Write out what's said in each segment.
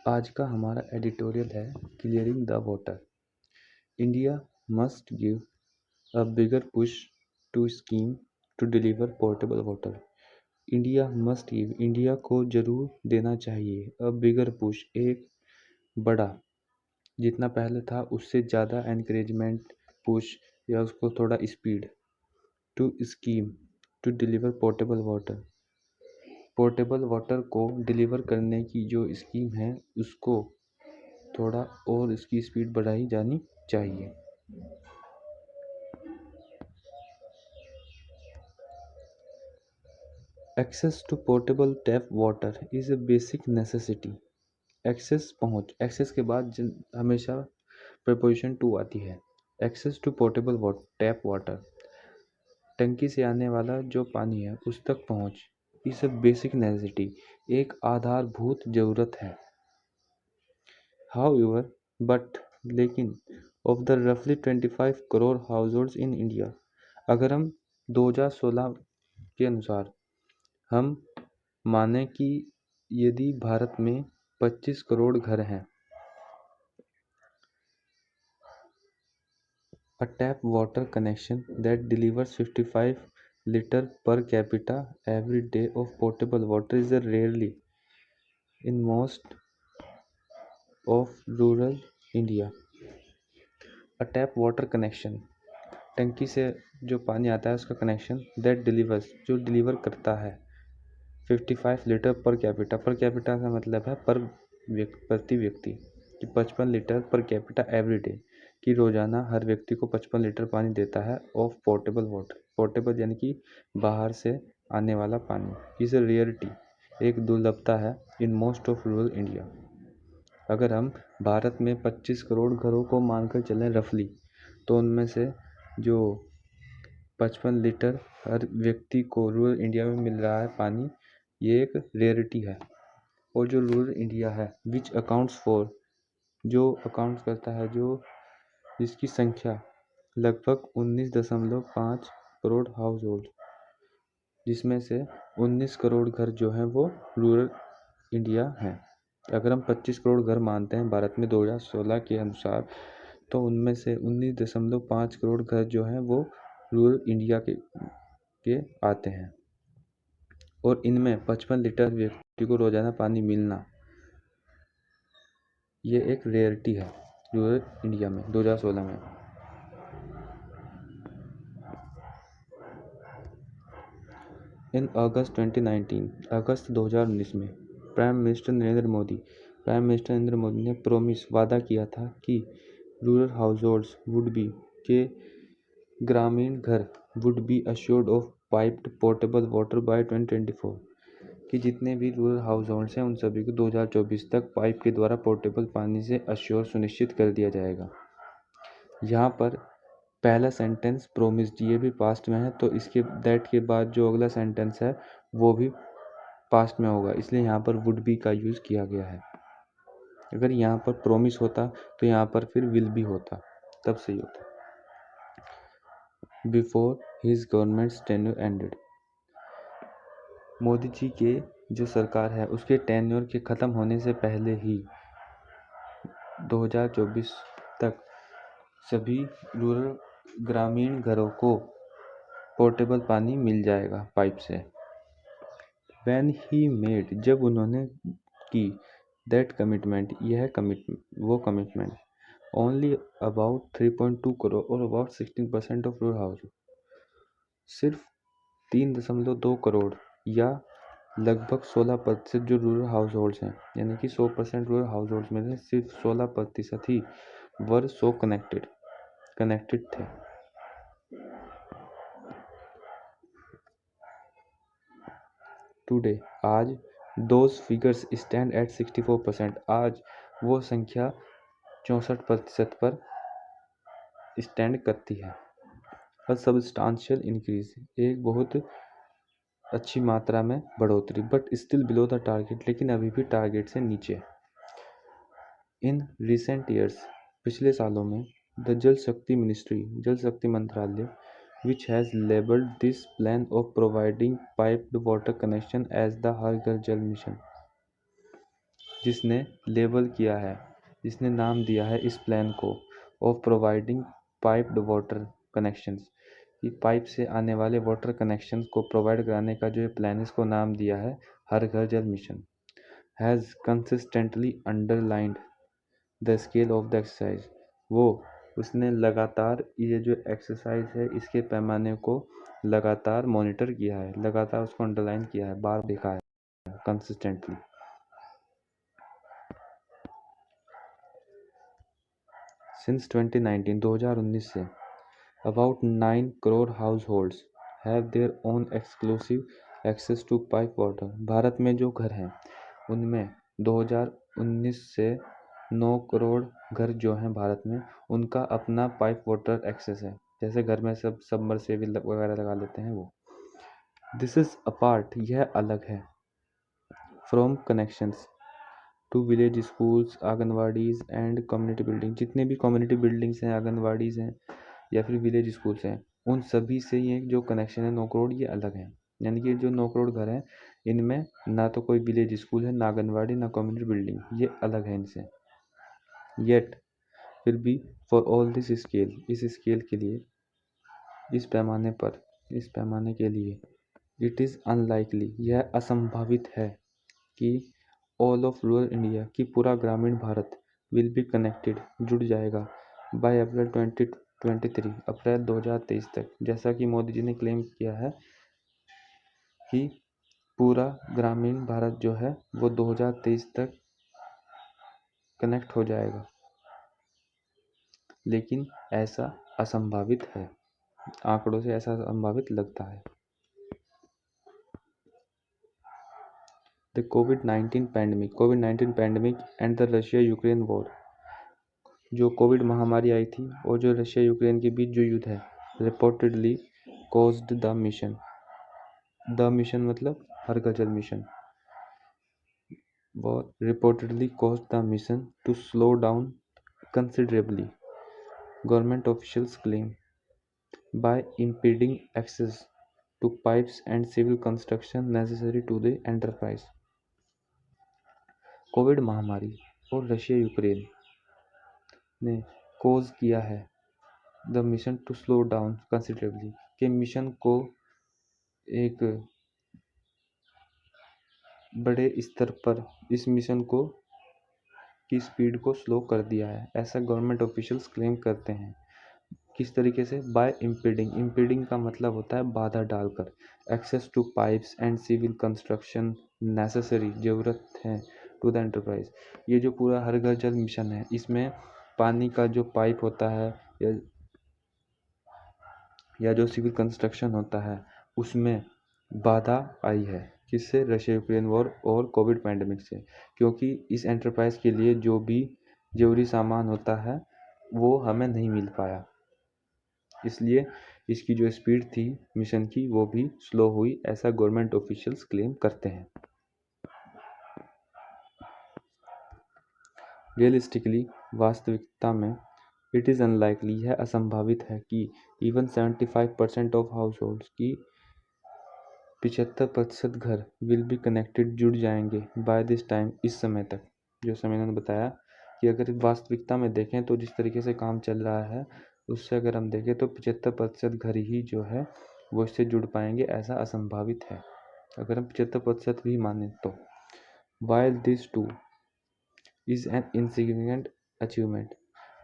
आज का हमारा एडिटोरियल है clearing the water. India must give a bigger push to scheme to deliver portable water. India को जरूर देना चाहिए अ बिगर पुश, एक बड़ा, जितना पहले था उससे ज़्यादा एनकरेजमेंट, पुश या उसको थोड़ा speed, to scheme to deliver portable water. Portable water को डिलीवर करने की जो स्कीम है उसको थोड़ा और इसकी स्पीड बढ़ाई जानी चाहिए। Access to portable tap water is a basic necessity. Access के बाद हमेशा प्रपोजिशन टू आती है। Access to portable tap water, टंकी से आने वाला जो पानी है उस तक पहुँच, इस बेसिक नेसेसिटी, एक आधारभूत ज़रूरत है। हाउएवर, बट, लेकिन, ऑफ द रफली 25 करोड़ हाउसहोल्ड्स इन इंडिया, अगर हम 2016 के अनुसार हम माने कि यदि भारत में 25 करोड़ घर हैं, a tap water connection that delivers 55 liter per capita every day of potable water is rarely in most of rural India. A tap water connection, टंकी से जो पानी आता है उसका कनेक्शन, दैट डिलीवर्स, जो डिलीवर करता है 55 लीटर पर कैपिटा का मतलब है प्रति व्यक्ति, कि 55 litre per capita every day, कि रोज़ाना हर व्यक्ति को 55 लीटर पानी देता है ऑफ पोर्टेबल वाटर। पोर्टेबल यानी कि बाहर से आने वाला पानी। इज़ अ रेयरिटी, एक दुर्लभता है in most of rural India. अगर हम भारत में 25 करोड़ घरों को मानकर चलें रफली, तो उनमें से जो 55 लीटर हर व्यक्ति को रूरल इंडिया में मिल रहा है पानी, ये एक रेयरिटी है। और जो रूरल इंडिया है विच अकाउंट्स फॉर, जो अकाउंट्स करता है, जो जिसकी संख्या लगभग 19.5 करोड़ हाउस होल्ड, जिसमें से 19 करोड़ घर जो हैं वो रूरल इंडिया हैं। अगर हम 25 करोड़ घर मानते हैं भारत में 2016 के अनुसार, तो उनमें से 19.5 करोड़ घर जो हैं वो रूरल इंडिया के आते हैं। और इनमें 55 लीटर व्यक्ति को रोजाना पानी मिलना, ये एक रेयरिटी है रूरल इंडिया में 2016 में। इन अगस्त 2019, अगस्त 2019 में प्राइम मिनिस्टर नरेंद्र मोदी ने वादा किया था कि रूरल हाउसहोल्ड्स वुड बी, के ग्रामीण घर would be assured of piped portable water bye 2024, कि जितने भी रूरल हाउस होल्ड्स हैं उन सभी को 2024 तक पाइप के द्वारा पोर्टेबल पानी से अश्योर सुनिश्चित कर दिया जाएगा। यहाँ पर पहला सेंटेंस प्रोमिस्ड, ये भी पास्ट में है, तो इसके दैट के बाद जो अगला सेंटेंस है वो भी पास्ट में होगा, इसलिए यहाँ पर वुड बी का यूज़ किया गया है। अगर यहाँ पर प्रोमिस होता तो यहाँ पर फिर विल बी होता, तब सही होता। Before his government's tenure ended, Modi ji के जो सरकार है उसके टेन्योर के ख़त्म होने से पहले ही 2024 तक सभी रूरल ग्रामीण घरों को पोर्टेबल पानी मिल जाएगा पाइप से। व्हेन ही मेड, जब उन्होंने की, दैट कमिटमेंट, यह कमिटमेंट, ओनली अबाउट 3.2 करोड़ और अबाउट 16% ऑफ रूरल हाउस, सिर्फ 3.2 करोड़ या लगभग 16% जो रूरल हाउस होल्ड्स हैं, यानी कि 100% रूरल हाउस होल्ड्स में से सिर्फ 16% ही वर सो कनेक्टेड थे। टुडे, आज, दोज फिगर्स स्टैंड एट 64%, आज वो संख्या 64% पर स्टैंड करती है। अ सब्सटेंशियल इंक्रीज, एक बहुत अच्छी मात्रा में बढ़ोतरी, but still below the target, लेकिन अभी भी टारगेट से नीचे। इन रिसेंट ईयर्स, पिछले सालों में, द जल शक्ति मंत्रालय, which has labeled this plan of providing piped water connection as the हर घर जल मिशन, जिसने लेबल किया है, जिसने नाम दिया है इस प्लान को of providing piped water connections, कि पाइप से आने वाले वाटर कनेक्शंस को प्रोवाइड कराने का जो ये प्लान है इसको नाम दिया है हर घर Jal mission, has consistently underlined the scale of the exercise. वो उसने लगातार ये जो एक्सरसाइज है इसके पैमाने को लगातार मॉनिटर किया है, लगातार उसको अंडरलाइन किया है, बार देखा है कंसिस्टेंटली। सिंस 2019 2019 से about 9 crore household have their own exclusive access to pipe water. Bharat में जो घर हैं उनमें 2019 से 9 करोड़ घर जो हैं भारत में उनका अपना पाइप वाटर एक्सेस है, जैसे घर में सब सबमर्सिबल वगैरह लगा लेते हैं वो। दिस इज अपार्ट, यह अलग है, from connections to village schools, anganwadis and community building. जितने भी कम्युनिटी बिल्डिंग्स हैं, आंगनवाड़ीज हैं या फिर विलेज स्कूल्स हैं, उन सभी से ये जो कनेक्शन है 9 करोड़ ये अलग है। यानी कि जो 9 करोड़ घर हैं इनमें ना तो कोई विलेज स्कूल है, ना आंगनवाड़ी, ना कम्युनिटी बिल्डिंग, ये अलग है इनसे। येट फिर भी फॉर ऑल दिस स्केल, इस स्केल के लिए, इस पैमाने पर, इस पैमाने के लिए, इट इज़ अनलाइकली, यह असंभावित है कि ऑल ऑफ रूरल इंडिया, की पूरा ग्रामीण भारत, विल बी कनेक्टेड, जुड़ जाएगा, बाय अप्रैल 2023, अप्रैल 2023 तक। जैसा कि मोदी जी ने क्लेम किया है कि पूरा ग्रामीण भारत जो है वो 2023 तक कनेक्ट हो जाएगा, लेकिन ऐसा असंभावित है, आंकड़ों से ऐसा असंभावित लगता है। The covid pandemic and the Russia Ukraine war. जो कोविड महामारी आई थी और जो रशिया यूक्रेन के बीच जो युद्ध है, रिपोर्टेडली कॉज्ड द मिशन मतलब हर घर जल मिशन, वो reportedly caused the mission to slow down considerably, government officials claim, by impeding access to pipes and civil construction necessary to the enterprise। Covid महामारी और Russia Ukraine ने cause किया है the mission to slow down considerably, के mission को एक बड़े स्तर पर, इस मिशन को की स्पीड को स्लो कर दिया है, ऐसा गवर्नमेंट ऑफिशियल्स क्लेम करते हैं। किस तरीके से? बाय इम्पीडिंग का मतलब होता है बाधा डालकर, access to pipes and civil construction necessary, ज़रूरत है, टू द एंटरप्राइज। ये जो पूरा हर घर जल मिशन है इसमें पानी का जो पाइप होता है या जो सिविल कंस्ट्रक्शन होता है उसमें बाधा आई है। किससे? रशिया यूक्रेन वॉर और कोविड पैंडेमिक से, क्योंकि इस एंटरप्राइज के लिए जो भी जरूरी सामान होता है वो हमें नहीं मिल पाया, इसलिए इसकी जो स्पीड थी मिशन की वो भी स्लो हुई, ऐसा गवर्नमेंट ऑफिशियल्स क्लेम करते हैं। रियलिस्टिकली, वास्तविकता में, इट इज़ अनलाइकली, यह असंभावित है कि इवन 75% ऑफ हाउस होल्ड्स की 75% घर विल बी कनेक्टेड, जुड़ जाएंगे, बाय दिस टाइम, इस समय तक। जो समय इन्होंने बताया कि अगर वास्तविकता में देखें तो जिस तरीके से काम चल रहा है उससे अगर हम देखें तो 75% घर ही जो है वो इससे जुड़ पाएंगे, ऐसा असंभावित है अगर हम 75% भी माने तो। While this two is an insignificant achievement,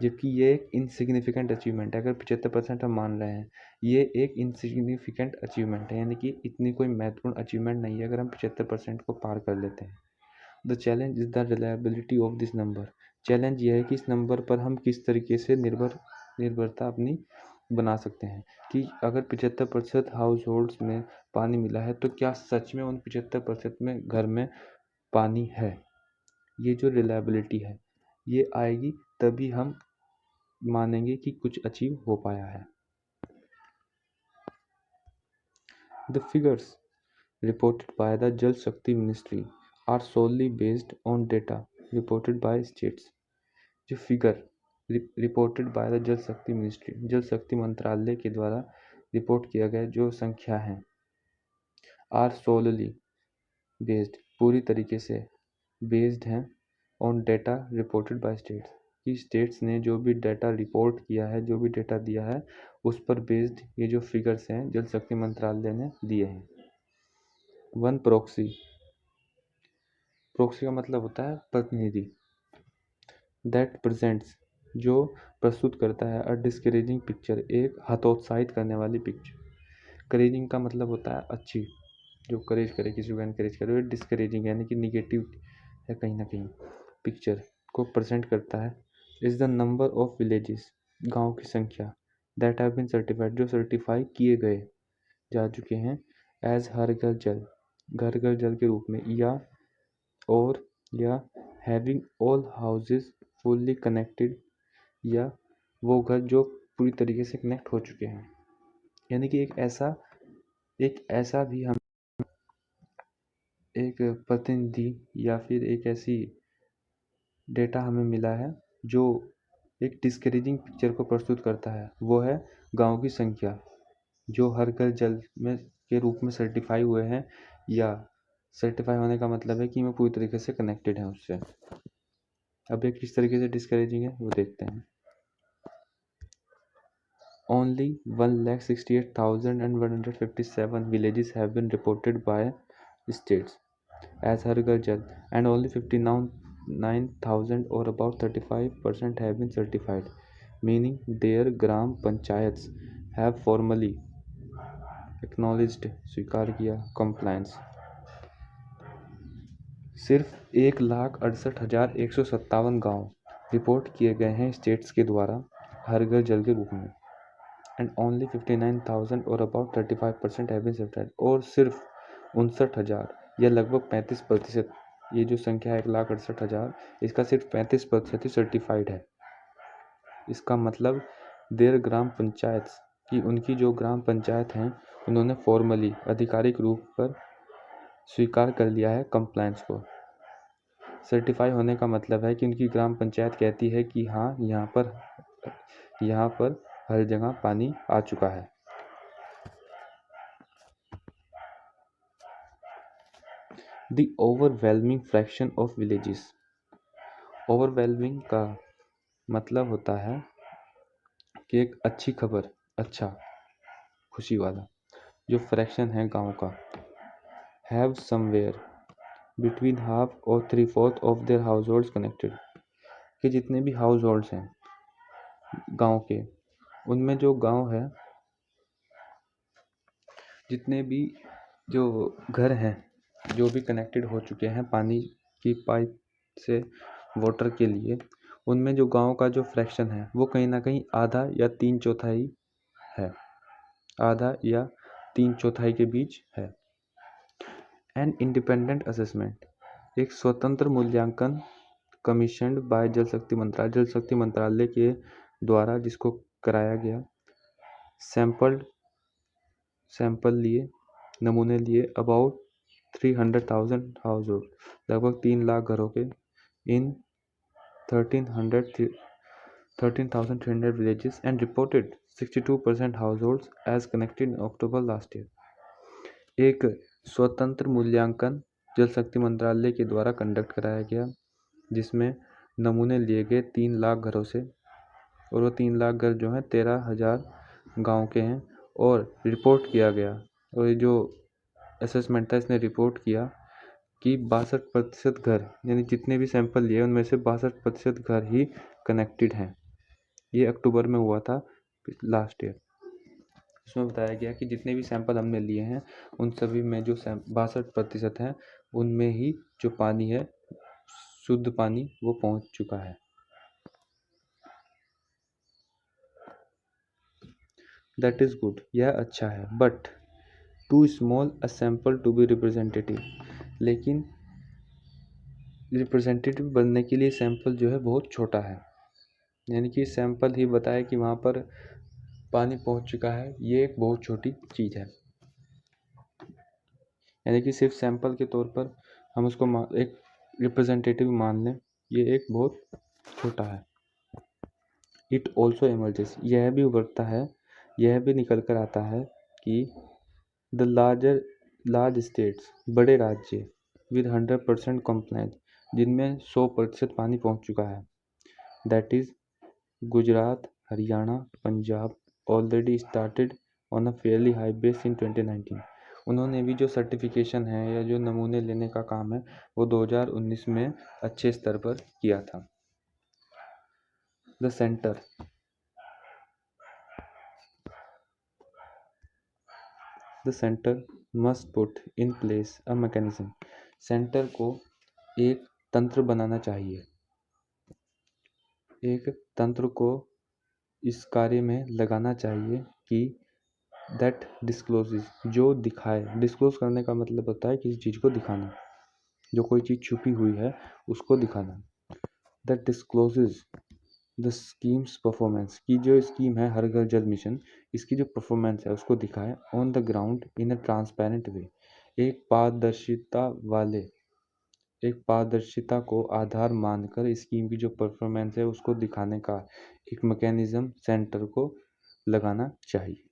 जबकि ये एक इनसिग्निफिकेंट अचीवमेंट है। अगर 75% हम मान रहे हैं, ये एक इनसिग्निफिकेंट अचीवमेंट है, यानी कि इतनी कोई महत्वपूर्ण अचीवमेंट नहीं है अगर हम 75% को पार कर लेते हैं। The challenge is the reliability of this number. Challenge ये है कि इस नंबर पर हम किस तरीके से निर्भरता अपनी बना सकते हैं, कि अगर 75% हाउस होल्ड्स में पानी मिला है तो क्या सच में उन 75% में घर में पानी है। ये जो रिलायबिलिटी है ये आएगी तभी हम मानेंगे कि कुछ अचीव हो पाया है। The figures reported by the Jal Shakti ministry are solely based on data reported by states। जो figure reported by the Jal Shakti ministry, जल शक्ति मंत्रालय के द्वारा रिपोर्ट किया गया जो संख्या है, आर solely बेस्ड, पूरी तरीके से बेस्ड हैं on data reported by states, कि स्टेट्स ने जो भी डेटा रिपोर्ट किया है, जो भी डेटा दिया है, उस पर बेस्ड ये जो फिगर्स हैं जल शक्ति मंत्रालय ने दिए हैं। वन प्रॉक्सी, प्रॉक्सी का मतलब होता है प्रतिनिधि, दैट प्रेजेंट्स, जो प्रस्तुत करता है अ डिस्करेजिंग पिक्चर, एक हतोत्साहित करने वाली पिक्चर। करेजिंग का मतलब होता है अच्छी, जो करेज करे, किसी को एनकरेज करे। डिस्करेजिंग यानी कि निगेटिव है कहीं ना कहीं, पिक्चर को प्रेजेंट करता है। Is the number of villages, गांव की संख्या, दैट हैव बीन सर्टिफाइड, जो सर्टिफाई किए गए जा चुके हैं, एज हर घर जल, घर घर जल के रूप में, और या having all houses fully connected, या वो घर जो पूरी तरीके से कनेक्ट हो चुके हैं। यानी कि एक ऐसा भी हम एक प्रतिनिधि या फिर एक ऐसी डेटा हमें मिला है जो एक डिस्करेजिंग पिक्चर को प्रस्तुत करता है। वो है गांव की संख्या जो हर घर जल में के रूप में सर्टिफाई हुए हैं, या सर्टिफाई होने का मतलब है कि मैं पूरी तरीके से कनेक्टेड है उससे। अब ये किस तरीके से डिस्करेजिंग है वो देखते हैं। Only 1,68,157 villages have been reported by states as Har Ghar Jal, and only 59,000 or about 35% have been certified, meaning their gram panchayats have formally acknowledged, स्वीकार किया, compliance। सिर्फ 1,68,157 गांव रिपोर्ट किए गए हैं स्टेट्स के द्वारा हर घर जल के रूप में, एंड ओनली 59,000 और अबाउट 35% हैव बीन सर्टिफाइड, और सिर्फ 59,000 या लगभग 35%, ये जो संख्या है 1,68,000, इसका सिर्फ 35% ही सर्टिफाइड है। इसका मतलब देर ग्राम पंचायत की, उनकी जो ग्राम पंचायत हैं उन्होंने फॉर्मली आधिकारिक रूप पर स्वीकार कर लिया है कंप्लायंस को। सर्टिफाई होने का मतलब है कि उनकी ग्राम पंचायत कहती है कि हाँ, यहाँ पर हर जगह पानी आ चुका है। The overwhelming fraction of villages, overwhelming का मतलब होता है कि एक अच्छी खबर, अच्छा, खुशी वाला जो फ्रैक्शन है गांव का, हैव समवेयर बिटवीन हाफ और 3/4 of their house holds connected, कि जितने भी हाउस होल्ड्स हैं गांव के, उनमें जो गांव है, जितने भी जो घर हैं जो भी कनेक्टेड हो चुके हैं पानी की पाइप से वाटर के लिए, उनमें जो गांव का जो फ्रैक्शन है वो कहीं ना कहीं आधा या 3/4 है, आधा या 3/4 के बीच है। एन इंडिपेंडेंट असेसमेंट, एक स्वतंत्र मूल्यांकन, कमीशन्ड बाय जल शक्ति मंत्रालय, जल शक्ति मंत्रालय के द्वारा जिसको कराया गया, सैंपल लिए, नमूने लिए, अबाउट 300,000 हाउस होल्ड, लगभग 3 लाख घरों के, इन 13,300 villages, and reported 62% households as connected in October last year। एक स्वतंत्र मूल्यांकन जल शक्ति मंत्रालय के द्वारा कंडक्ट कराया गया, जिसमें नमूने लिए गए 3 लाख घरों से, और वो 3 लाख घर जो हैं 13,000 गांव के हैं, और रिपोर्ट किया गया, और ये जो असेसमेंट था इसने रिपोर्ट किया कि 62% घर, यानी जितने भी सैंपल लिए उनमें से 62% घर ही कनेक्टेड हैं। ये अक्टूबर में हुआ था लास्ट ईयर। इसमें बताया गया कि जितने भी सैंपल हमने लिए हैं उन सभी में जो 62% हैं उनमें ही जो पानी है, शुद्ध पानी, वो पहुंच चुका है। दैट इज़ गुड, यह अच्छा है, but too small a sample to be representative, लेकिन रिप्रेजेंटेटिव बनने के लिए सैंपल जो है बहुत छोटा है। यानी कि सैंपल ही बताए कि वहाँ पर पानी पहुँच चुका है, ये एक बहुत छोटी चीज़ है। यानी कि सिर्फ सैंपल के तौर पर हम उसको एक रिप्रेजेंटेटिव मान लें, ये एक बहुत छोटा है। इट ऑल्सो इमर्जेस, यह भी उभरता है, यह भी निकल कर आता है कि द लार्ज स्टेट्स, बड़े राज्य, विद 100% कंप्लायंस, जिनमें 100% पानी पहुंच चुका है। That is Gujarat, Haryana, Punjab already started on a fairly high base in 2019। उन्होंने भी जो सर्टिफिकेशन है या जो नमूने लेने का काम है वो 2019 में अच्छे स्तर पर किया था। The centre must put in place a mechanism. Centre को एक तंत्र बनाना चाहिए, एक तंत्र को इस कार्य में लगाना चाहिए कि दैट डिस्क्लोजेज, जो दिखाए। डिस्क्लोज करने का मतलब होता है किसी चीज़ को दिखाना, जो कोई चीज़ छुपी हुई है उसको दिखाना। That discloses the schemes performance, की जो स्कीम है हर घर जल मिशन, इसकी जो परफॉर्मेंस है उसको दिखाए on the ground in a transparent way. एक पारदर्शिता को आधार मानकर स्कीम की जो परफॉर्मेंस है उसको दिखाने का एक मैकेनिज्म सेंटर को लगाना चाहिए।